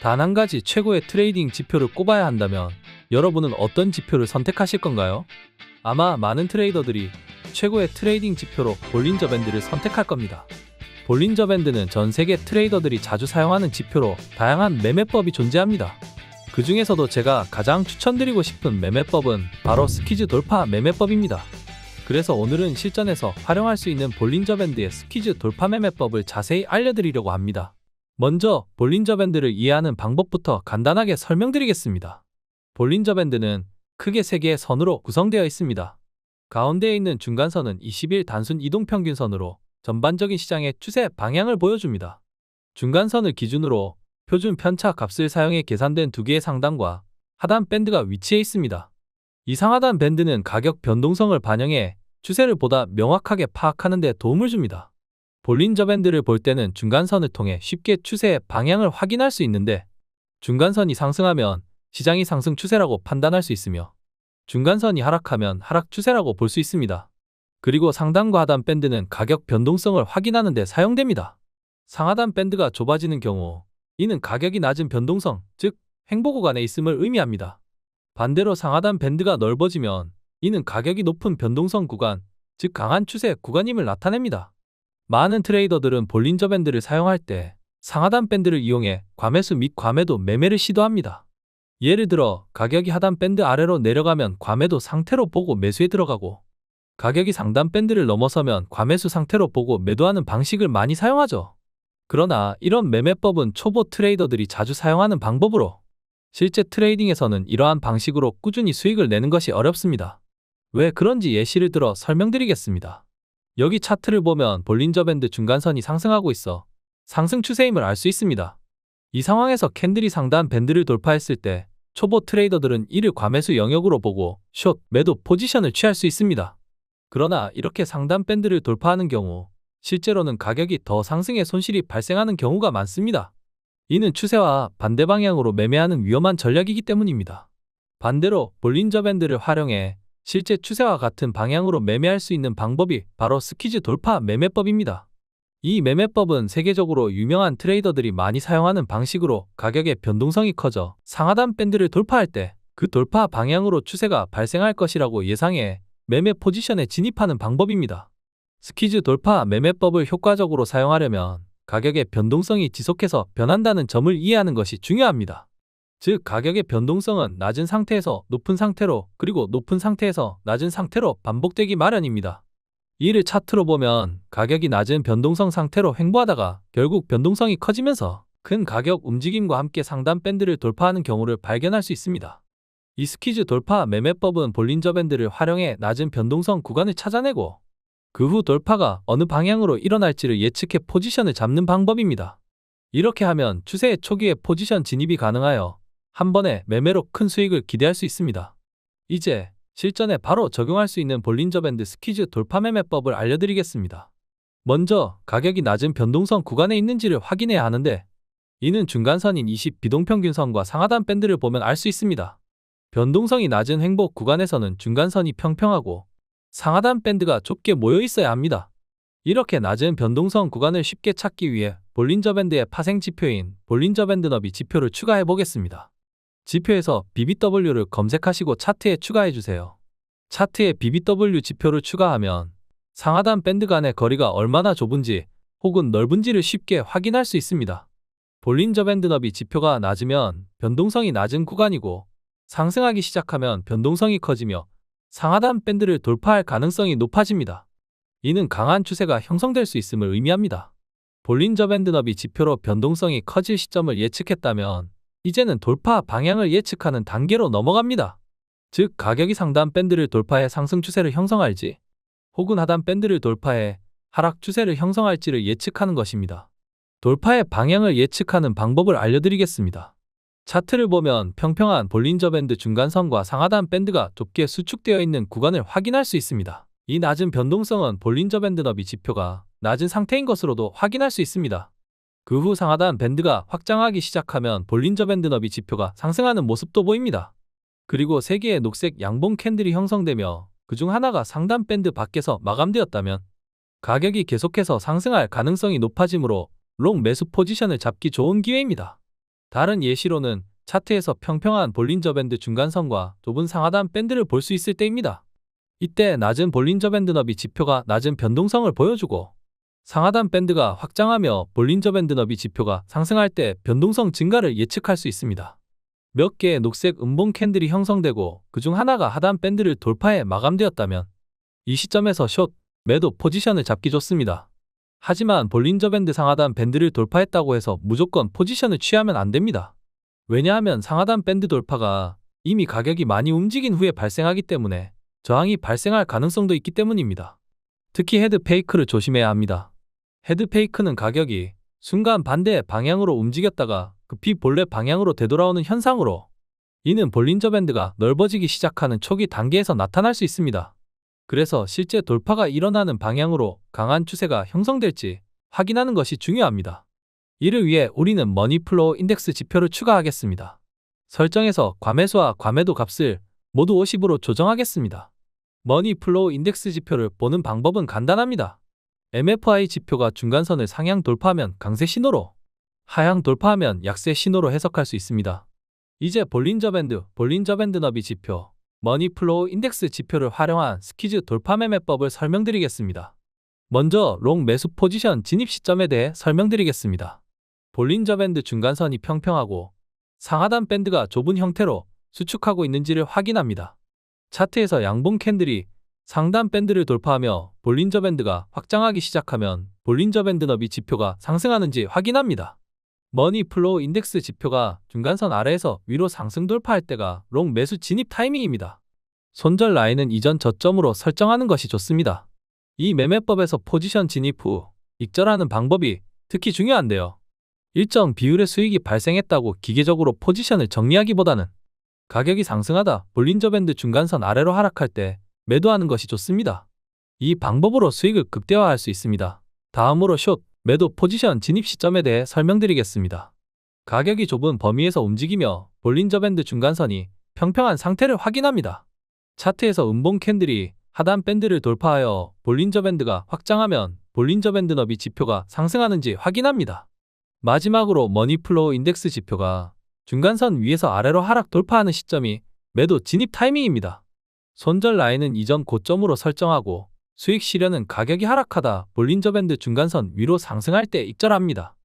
단 한 가지 최고의 트레이딩 지표를 꼽아야 한다면 여러분은 어떤 지표를 선택하실 건가요? 아마 많은 트레이더들이 최고의 트레이딩 지표로 볼린저 밴드를 선택할 겁니다. 볼린저 밴드는 전 세계 트레이더들이 자주 사용하는 지표로 다양한 매매법이 존재합니다. 그 중에서도 제가 가장 추천드리고 싶은 매매법은 바로 스퀴즈 돌파 매매법입니다. 그래서 오늘은 실전에서 활용할 수 있는 볼린저 밴드의 스퀴즈 돌파 매매법을 자세히 알려드리려고 합니다. 먼저 볼린저 밴드를 이해하는 방법부터 간단하게 설명드리겠습니다. 볼린저 밴드는 크게 3개의 선으로 구성되어 있습니다. 가운데에 있는 중간선은 20일 단순 이동평균선으로 전반적인 시장의 추세 방향을 보여줍니다. 중간선을 기준으로 표준 편차 값을 사용해 계산된 2개의 상단과 하단 밴드가 위치해 있습니다. 이 상하단 밴드는 가격 변동성을 반영해 추세를 보다 명확하게 파악하는 데 도움을 줍니다. 볼린저 밴드를 볼 때는 중간선을 통해 쉽게 추세의 방향을 확인할 수 있는데, 중간선이 상승하면 시장이 상승 추세라고 판단할 수 있으며 중간선이 하락하면 하락 추세라고 볼 수 있습니다. 그리고 상단과 하단 밴드는 가격 변동성을 확인하는 데 사용됩니다. 상하단 밴드가 좁아지는 경우 이는 가격이 낮은 변동성, 즉 횡보 구간에 있음을 의미합니다. 반대로 상하단 밴드가 넓어지면 이는 가격이 높은 변동성 구간, 즉 강한 추세 구간임을 나타냅니다. 많은 트레이더들은 볼린저 밴드를 사용할 때 상하단 밴드를 이용해 과매수 및 과매도 매매를 시도합니다. 예를 들어 가격이 하단 밴드 아래로 내려가면 과매도 상태로 보고 매수에 들어가고, 가격이 상단 밴드를 넘어서면 과매수 상태로 보고 매도하는 방식을 많이 사용하죠. 그러나 이런 매매법은 초보 트레이더들이 자주 사용하는 방법으로 실제 트레이딩에서는 이러한 방식으로 꾸준히 수익을 내는 것이 어렵습니다. 왜 그런지 예시를 들어 설명드리겠습니다. 여기 차트를 보면 볼린저 밴드 중간선이 상승하고 있어 상승 추세임을 알 수 있습니다. 이 상황에서 캔들이 상단 밴드를 돌파했을 때 초보 트레이더들은 이를 과매수 영역으로 보고 숏, 매도 포지션을 취할 수 있습니다. 그러나 이렇게 상단 밴드를 돌파하는 경우 실제로는 가격이 더 상승해 손실이 발생하는 경우가 많습니다. 이는 추세와 반대 방향으로 매매하는 위험한 전략이기 때문입니다. 반대로 볼린저 밴드를 활용해 실제 추세와 같은 방향으로 매매할 수 있는 방법이 바로 스퀴즈 돌파 매매법입니다. 이 매매법은 세계적으로 유명한 트레이더들이 많이 사용하는 방식으로 가격의 변동성이 커져 상하단 밴드를 돌파할 때 그 돌파 방향으로 추세가 발생할 것이라고 예상해 매매 포지션에 진입하는 방법입니다. 스퀴즈 돌파 매매법을 효과적으로 사용하려면 가격의 변동성이 지속해서 변한다는 점을 이해하는 것이 중요합니다. 즉 가격의 변동성은 낮은 상태에서 높은 상태로, 그리고 높은 상태에서 낮은 상태로 반복되기 마련입니다. 이를 차트로 보면 가격이 낮은 변동성 상태로 횡보하다가 결국 변동성이 커지면서 큰 가격 움직임과 함께 상단 밴드를 돌파하는 경우를 발견할 수 있습니다. 이 스퀴즈 돌파 매매법은 볼린저 밴드를 활용해 낮은 변동성 구간을 찾아내고 그 후 돌파가 어느 방향으로 일어날지를 예측해 포지션을 잡는 방법입니다. 이렇게 하면 추세의 초기에 포지션 진입이 가능하여 한 번에 매매로 큰 수익을 기대할 수 있습니다. 이제 실전에 바로 적용할 수 있는 볼린저 밴드 스퀴즈 돌파 매매법을 알려드리겠습니다. 먼저 가격이 낮은 변동성 구간에 있는지를 확인해야 하는데, 이는 중간선인 20 비동평균선과 상하단 밴드를 보면 알 수 있습니다. 변동성이 낮은 횡보 구간에서는 중간선이 평평하고 상하단 밴드가 좁게 모여 있어야 합니다. 이렇게 낮은 변동성 구간을 쉽게 찾기 위해 볼린저 밴드의 파생 지표인 볼린저 밴드 너비 지표를 추가해 보겠습니다. 지표에서 BBW를 검색하시고 차트에 추가해 주세요. 차트에 BBW 지표를 추가하면 상하단 밴드 간의 거리가 얼마나 좁은지 혹은 넓은지를 쉽게 확인할 수 있습니다. 볼린저 밴드 너비 지표가 낮으면 변동성이 낮은 구간이고, 상승하기 시작하면 변동성이 커지며 상하단 밴드를 돌파할 가능성이 높아집니다. 이는 강한 추세가 형성될 수 있음을 의미합니다. 볼린저 밴드 너비 지표로 변동성이 커질 시점을 예측했다면 이제는 돌파 방향을 예측하는 단계로 넘어갑니다. 즉 가격이 상단 밴드를 돌파해 상승 추세를 형성할지 혹은 하단 밴드를 돌파해 하락 추세를 형성할지를 예측하는 것입니다. 돌파의 방향을 예측하는 방법을 알려드리겠습니다. 차트를 보면 평평한 볼린저 밴드 중간선과 상하단 밴드가 좁게 수축되어 있는 구간을 확인할 수 있습니다. 이 낮은 변동성은 볼린저 밴드 너비 지표가 낮은 상태인 것으로도 확인할 수 있습니다. 그 후 상하단 밴드가 확장하기 시작하면 볼린저 밴드 너비 지표가 상승하는 모습도 보입니다. 그리고 3개의 녹색 양봉 캔들이 형성되며 그중 하나가 상단 밴드 밖에서 마감되었다면 가격이 계속해서 상승할 가능성이 높아지므로 롱 매수 포지션을 잡기 좋은 기회입니다. 다른 예시로는 차트에서 평평한 볼린저 밴드 중간선과 좁은 상하단 밴드를 볼 수 있을 때입니다. 이때 낮은 볼린저 밴드 너비 지표가 낮은 변동성을 보여주고 상하단 밴드가 확장하며 볼린저 밴드 너비 지표가 상승할 때 변동성 증가를 예측할 수 있습니다. 몇 개의 녹색 음봉 캔들이 형성되고 그중 하나가 하단 밴드를 돌파해 마감되었다면 이 시점에서 숏, 매도 포지션을 잡기 좋습니다. 하지만 볼린저 밴드 상하단 밴드를 돌파했다고 해서 무조건 포지션을 취하면 안 됩니다. 왜냐하면 상하단 밴드 돌파가 이미 가격이 많이 움직인 후에 발생하기 때문에 저항이 발생할 가능성도 있기 때문입니다. 특히 헤드 페이크를 조심해야 합니다. 헤드 페이크는 가격이 순간 반대의 방향으로 움직였다가 급히 본래 방향으로 되돌아오는 현상으로 이는 볼린저 밴드가 넓어지기 시작하는 초기 단계에서 나타날 수 있습니다. 그래서 실제 돌파가 일어나는 방향으로 강한 추세가 형성될지 확인하는 것이 중요합니다. 이를 위해 우리는 머니플로우 인덱스 지표를 추가하겠습니다. 설정에서 과매수와 과매도 값을 모두 50으로 조정하겠습니다. 머니플로우 인덱스 지표를 보는 방법은 간단합니다. MFI 지표가 중간선을 상향 돌파하면 강세 신호로, 하향 돌파하면 약세 신호로 해석할 수 있습니다. 이제 볼린저 밴드 너비 지표, 머니플로우 인덱스 지표를 활용한 스퀴즈 돌파 매매법을 설명드리겠습니다. 먼저 롱 매수 포지션 진입 시점에 대해 설명드리겠습니다. 볼린저 밴드 중간선이 평평하고 상하단 밴드가 좁은 형태로 수축하고 있는지를 확인합니다. 차트에서 양봉 캔들이 상단 밴드를 돌파하며 볼린저 밴드가 확장하기 시작하면 볼린저 밴드 너비 지표가 상승하는지 확인합니다. 머니플로우 인덱스 지표가 중간선 아래에서 위로 상승 돌파할 때가 롱 매수 진입 타이밍입니다. 손절 라인은 이전 저점으로 설정하는 것이 좋습니다. 이 매매법에서 포지션 진입 후 익절하는 방법이 특히 중요한데요. 일정 비율의 수익이 발생했다고 기계적으로 포지션을 정리하기보다는 가격이 상승하다 볼린저 밴드 중간선 아래로 하락할 때 매도하는 것이 좋습니다. 이 방법으로 수익을 극대화할 수 있습니다. 다음으로 숏, 매도 포지션 진입 시점에 대해 설명드리겠습니다. 가격이 좁은 범위에서 움직이며 볼린저 밴드 중간선이 평평한 상태를 확인합니다. 차트에서 음봉 캔들이 하단 밴드를 돌파하여 볼린저 밴드가 확장하면 볼린저 밴드 너비 지표가 상승하는지 확인합니다. 마지막으로 머니플로우 인덱스 지표가 중간선 위에서 아래로 하락 돌파하는 시점이 매도 진입 타이밍입니다. 손절 라인은 이전 고점으로 설정하고 수익 실현은 가격이 하락하다 볼린저 밴드 중간선 위로 상승할 때 익절합니다.